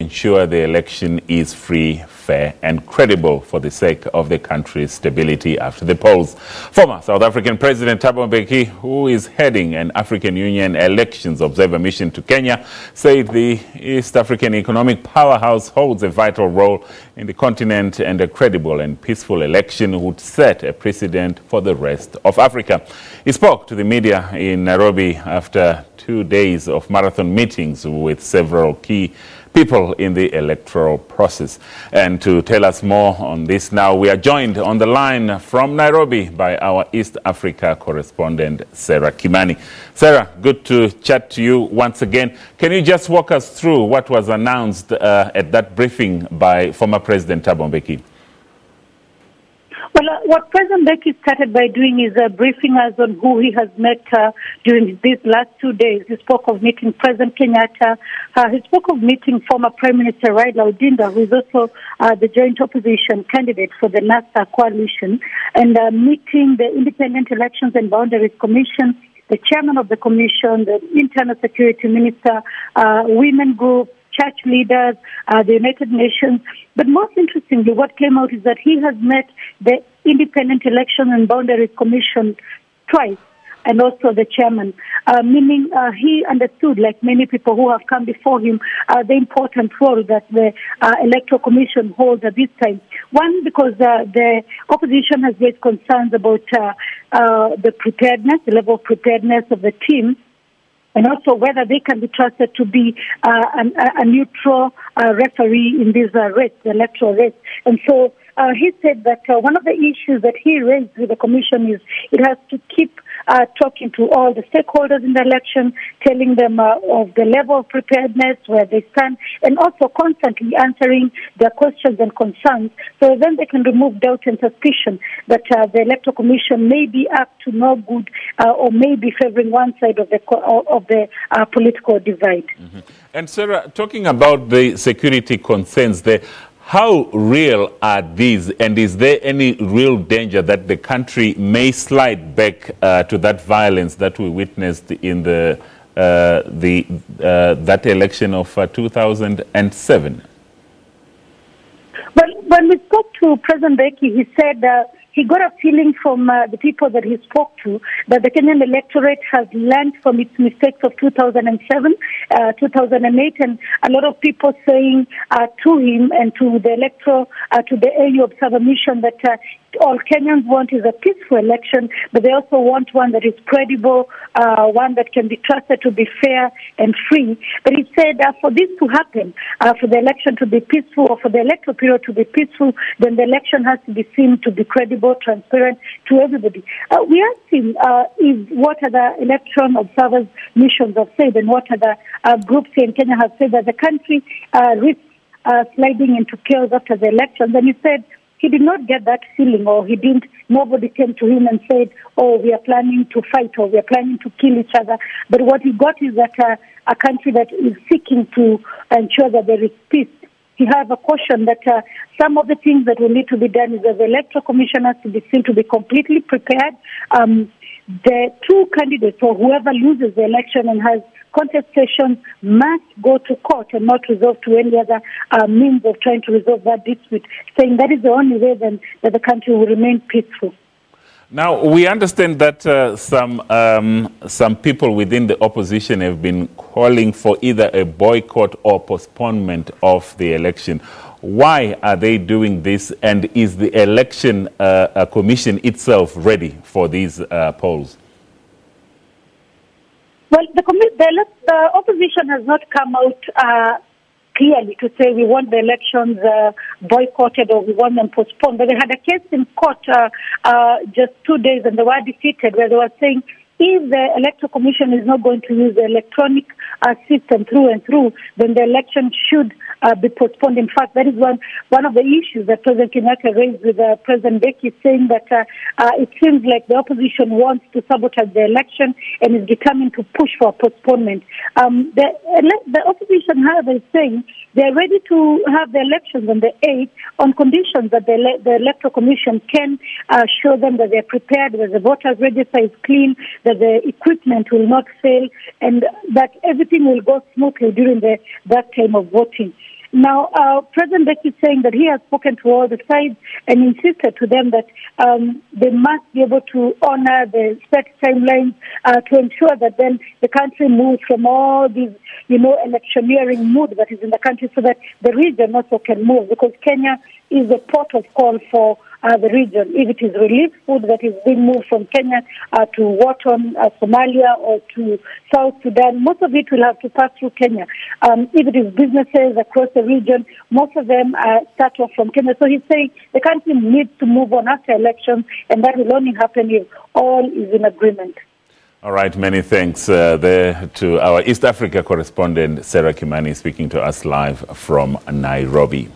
ensure the election is free, fair and credible for the sake of the country's stability after the polls. Former South African President Thabo Mbeki, who is heading an African Union elections observer mission to Kenya, said the East African economic powerhouse holds a vital role in the continent, and a credible and peaceful election would set a precedent for the rest of Africa. He spoke to the media in Nairobi after 2 days of marathon meetings with several key people in the electoral process. And to tell us more on this now, we are joined on the line from Nairobi by our East Africa correspondent, Sarah Kimani. Sarah, good to chat to you once again. Can you just walk us through what was announced at that briefing by former President Thabo Mbeki? Well, what President Mbeki started by doing is briefing us on who he has met during these last 2 days. He spoke of meeting President Kenyatta. He spoke of meeting former Prime Minister Raila Odinga, who is also the joint opposition candidate for the NASA coalition, and meeting the Independent Elections and Boundaries Commission, the chairman of the commission, the Internal Security Minister, women group, church leaders, the United Nations. But most interestingly, what came out is that he has met the Independent Election and Boundaries Commission twice, and also the chairman, meaning he understood, like many people who have come before him, the important role that the Electoral Commission holds at this time. One, because the opposition has raised concerns about the preparedness, the level of preparedness of the team, and also whether they can be trusted to be a neutral referee in this race, the electoral race. And so he said that one of the issues that he raised with the commission is it has to keep talking to all the stakeholders in the election, telling them of the level of preparedness, where they stand, and also constantly answering their questions and concerns, so then they can remove doubt and suspicion that the Electoral Commission may be up to no good or may be favoring one side of the political divide. Mm-hmm. And Sarah, talking about the security concerns there, how real are these, and is there any real danger that the country may slide back to that violence that we witnessed in that election of 2007? Well, when we spoke to President Mbeki, he said he got a feeling from the people that he spoke to that the Kenyan electorate has learned from its mistakes of 2007, 2008, and a lot of people saying to him and to the electoral, to the AU observer mission that all Kenyans want is a peaceful election, but they also want one that is credible, one that can be trusted to be fair and free. But he said for this to happen, for the election to be peaceful, or for the electoral period to be peaceful, then the election has to be seen to be credible, transparent to everybody. We asked him what other election observers missions have said, and what other groups here in Kenya have said that the country risks sliding into chaos after the elections. And he said he did not get that feeling, or nobody came to him and said, oh, we are planning to fight, or we are planning to kill each other. But what he got is that a country that is seeking to ensure that there is peace. He has a caution that some of the things that will need to be done is that the Electoral Commission has to be seen to be completely prepared. The two candidates, or whoever loses the election and has contestation, must go to court and not resort to any other means of trying to resolve that dispute, saying that is the only way then that the country will remain peaceful. Now, we understand that some people within the opposition have been calling for either a boycott or postponement of the election. Why are they doing this, and is the election commission itself ready for these polls? Well, the opposition has not come out clearly to say we want the elections boycotted or we want them postponed. But they had a case in court just 2 days, and they were defeated, where they were saying if the Electoral Commission is not going to use the electronic system through and through, then the election should be postponed. In fact, that is one of the issues that President Kenyatta raised with President Mbeki, saying that it seems like the opposition wants to sabotage the election and is determined to push for postponement. The opposition, however, is saying they're ready to have the elections on the 8th on conditions that the Electoral Commission can show them that they're prepared, that the voters' register is clean, that the equipment will not fail, and that everything will go smoothly during that time of voting. Now, President Mbeki is saying that he has spoken to all the sides and insisted to them that they must be able to honor the set timelines to ensure that then the country moves from all these, electioneering mood that is in the country, so that the region also can move, because Kenya is the port of call for the region. If it is relief food that is being moved from Kenya to Wharton, Somalia, or to South Sudan, most of it will have to pass through Kenya. If it is businesses across the region, most of them start off from Kenya. So he's saying the country needs to move on after elections, and that will only happen if all is in agreement. All right, many thanks there to our East Africa correspondent, Sarah Kimani, speaking to us live from Nairobi.